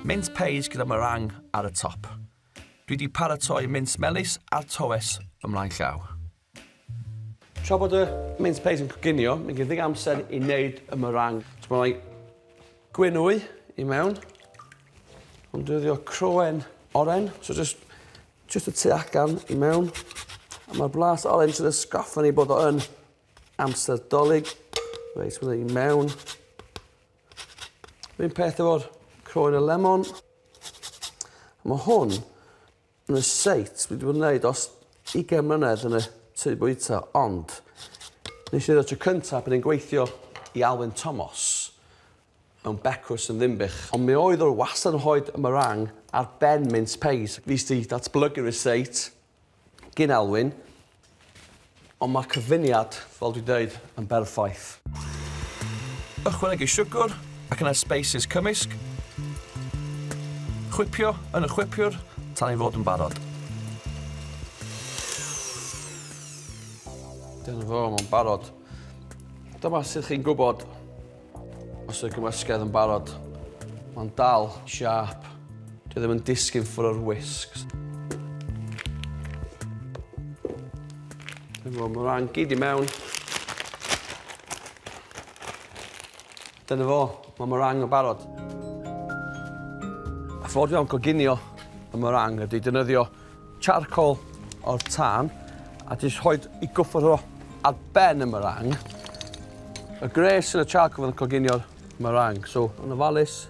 Mins Peis Gyda Meringue ar y top. Dwi wedi paratoi mince melys a'r tywys ymlaen llaw. Tra bod y Mins Peis yn choginio, mae'n gyda amser i wneud y meringue. So mae'n gwynwy i mewn. Ond dyddio Croen oren, so just y tu allan i mewn. A mae'r blas oren sydd ysgoffa ni bod o yn amser Dolig. Reit, mae'n i mewn. Mae'n peth efo'r Croen y lemwn. Mae hwn yn y seit wedi bod yn gwneud os 20 mlynedd yn y tŷ bwyta, ond nes i ddod tro cyntaf yn gweithio i Alwyn Thomas mewn becws yn Ddimbych. Ond mi oedd o'r wastad yn hoed y meringue ar ben Mins Peis. Fys di datblygu Rysáit gyn Alwyn, ond mae cyfuniad, fel dwi'n dweud, yn berffaith. Ychwanegu siwgr ac yna sbeises cymysg. Chwipio yn y chwipiwr tan ei fod yn barod. Dyna fo, mae'n barod. Dyma sydd chi'n gwybod os y gymysgedd yn barod. Mae'n dal, siarp. Dwi ddim yn disgyn ffwrdd o'r whisks. Dyna fo, mae'n rhan gyd i mewn. Dyna fo, mae meringue yn barod. A ffordd iawn choginio y meringue ydy defnyddio charcoal o'r tân a jyst rhoi i gwffwr o ar ben y meringue. Y gres yn y charcoal fydd yn coginio'r meringue. So, yn ofalus,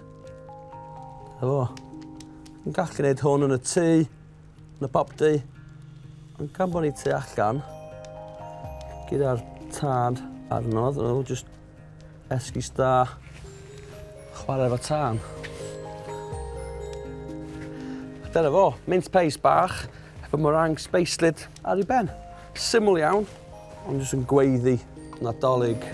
efo. Yn gallu gwneud hwn yn y tŷ, yn y bobdy. Ond gan bod ni tu allan, gyda'r tân arnodd, nhw, jyst esgus da, chwarae efo tân. Dyna fo, Mins Peis bach, efo meringue speislyd ar ei ben. Syml iawn, ond jyst yn gweiddi na Dolig.